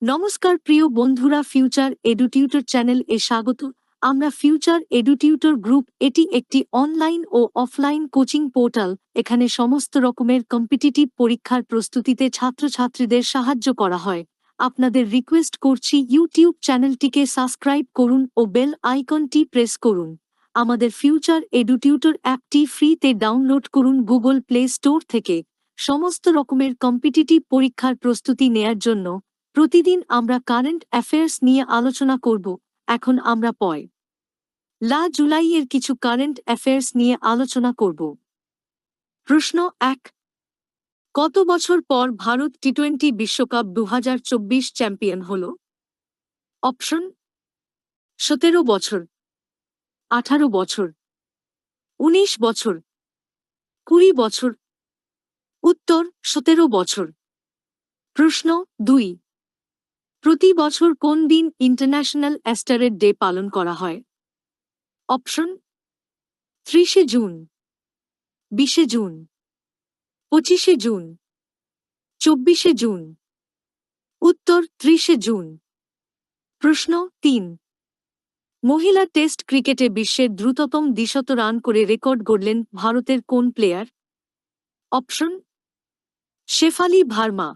নমস্কার প্রিয় বন্ধুরা, ফিউচার এডুটিউটর চ্যানেল এ স্বাগত। আমরা ফিউচার এডুটিউটর গ্রুপ, এটি একটি অনলাইন ও অফলাইন কোচিং পোর্টাল। এখানে সমস্ত রকমের কম্পিটিটিভ পরীক্ষার প্রস্তুতিতে ছাত্রছাত্রীদের সাহায্য করা হয়। আপনাদের রিকোয়েস্ট করছি, ইউটিউব চ্যানেলটিকে সাবস্ক্রাইব করুন ও বেল আইকনটি প্রেস করুন। আমাদের ফিউচার এডুটিউটর অ্যাপটি ফ্রিতে ডাউনলোড করুন গুগল প্লে স্টোর থেকে। সমস্ত রকমের কম্পিটিটিভ পরীক্ষার প্রস্তুতি নেয়ার জন্য প্রতিদিন আমরা কারেন্ট অ্যাফেয়ার্স নিয়ে আলোচনা করব। এখন আমরা জুলাইয়ের কিছু কারেন্ট অ্যাফেয়ার্স নিয়ে আলোচনা করব। প্রশ্ন ১। কত বছর পর ভারত টি-20 বিশ্বকাপ 2024 চ্যাম্পিয়ন হল? অপশন: 17 বছর, 18 বছর, 19 বছর, 20 বছর। উত্তর: 17 বছর। প্রশ্ন ২। প্রতি বছর কোন দিন ইন্টারন্যাশনাল অ্যাস্টেরয়েড ডে পালন করা হয়? Option: 30 June, 20 June, 25 June, 24 June. উত্তর: 30 জুন। প্রশ্ন 3। মহিলা টেস্ট ক্রিকেটে বিশ্বের দ্রুততম দ্বিশত রান করে রেকর্ড গড়লেন ভারতের কোন প্লেয়ার? অপশন: শেফালি ভার্মা,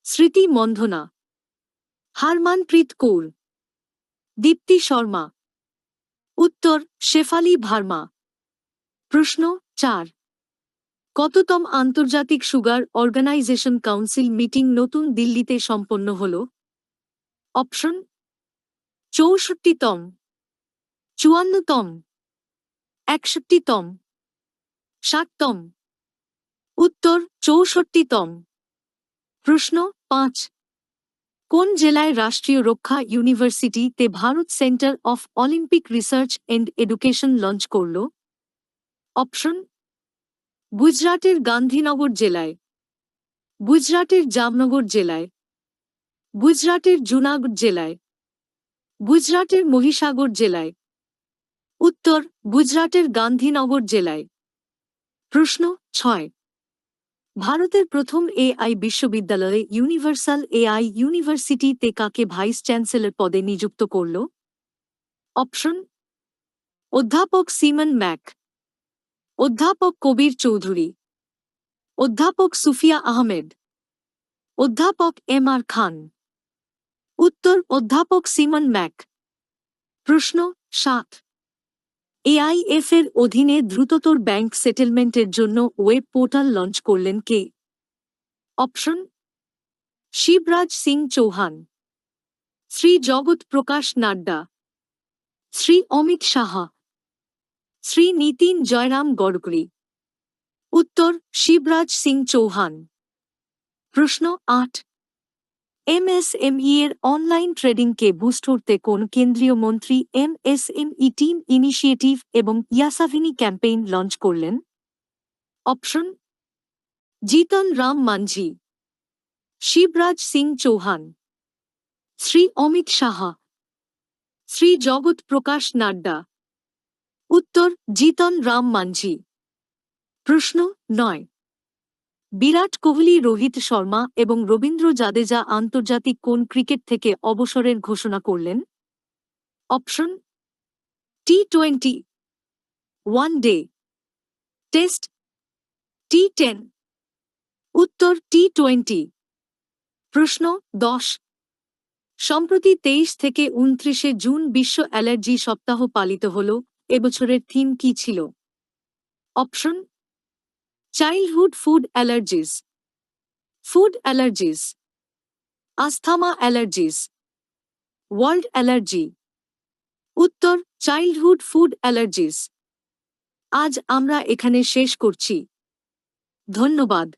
স্মৃতি মন্ধনা, হারমানপ্রীত কৌর, দীপ্তি শর্মা। উত্তর: শেফালি ভার্মা। প্রশ্ন 4। কততম আন্তর্জাতিক সুগার অর্গানাইজেশন কাউন্সিল মিটিং নতুন দিল্লিতে সম্পন্ন হল? অপশন: 64তম, 54তম, 61তম, 60তম। উত্তর: 64তম। প্রশ্ন 5। কোন জেলায় রাষ্ট্রীয় রক্ষা ইউনিভার্সিটি তে Bharat centre of Olympic research and education launch করল? অপশন: গুজরাটের গান্ধীনগর জেলায়, গুজরাটের জামনগর জেলায়, গুজরাটের জুনাগড় জেলায়, গুজরাটের মহিসাগর জেলায়। উত্তর: গুজরাটের গান্ধীনগর জেলায়। প্রশ্ন 6। ভারতের প্রথম এআই বিশ্ববিদ্যালয়ে ইউনিভার্সাল এআই ইউনিভার্সিটি তে কাকে ভাইস চ্যান্সেলর পদে নিযুক্ত করল? অপশন: অধ্যাপক সিমন ম্যাক, অধ্যাপক কবির চৌধুরী, অধ্যাপক সুফিয়া আহমেদ, অধ্যাপক এম.আর. খান। উত্তর: অধ্যাপক সিমন ম্যাক। প্রশ্ন 7। এআইএফ এর অধীনে দ্রুততর ব্যাংক সেটেলমেন্টের জন্য ওয়েব পোর্টাল লঞ্চ করলেন কে? অপশন: শিবরাজ সিং চৌহান, শ্রী জগৎ প্রকাশ নাড্ডা, শ্রী অমিত সাহা, শ্রী নীতিন জয়রাম গডকরি। উত্তর: শিবরাজ সিং চৌহান। প্রশ্ন 8। এমএসএমই এর অনলাইন ট্রেডিংকে বুস্ট করতে কোন কেন্দ্রীয় মন্ত্রী এমএসএমই টিম ইনিশিয়েটিভ এবং ইয়াসাভিনী ক্যাম্পেইন লঞ্চ করলেন? অপশন: জিতন রাম মাঞ্ঝি, শিবরাজ সিং চৌহান, শ্রী অমিত সাহা, শ্রী জগৎ প্রকাশ নাড্ডা। উত্তর: জিতন রাম মাঞ্ঝি। প্রশ্ন 9। বিরাট কোহলি, রোহিত শর্মা এবং রবীন্দ্র জাদেজা আন্তর্জাতিক কোন ক্রিকেট থেকে অবসরের ঘোষণা করলেন? অপশন: টি-20, ওয়ানডে, টেস্ট, টি10। উত্তর: টি20। প্রশ্ন 10। সম্প্রতি 23 থেকে 29 জুন বিশ্ব অ্যালার্জি সপ্তাহ পালিত হল। এবছরের থিম কি ছিল? Option: childhood food allergies, food allergies, আস্থামা allergies, world allergy. উত্তর: চাইল্ডহুড ফুড অ্যালার্জিস। আজ আমরা এখানে শেষ করছি। ধন্যবাদ।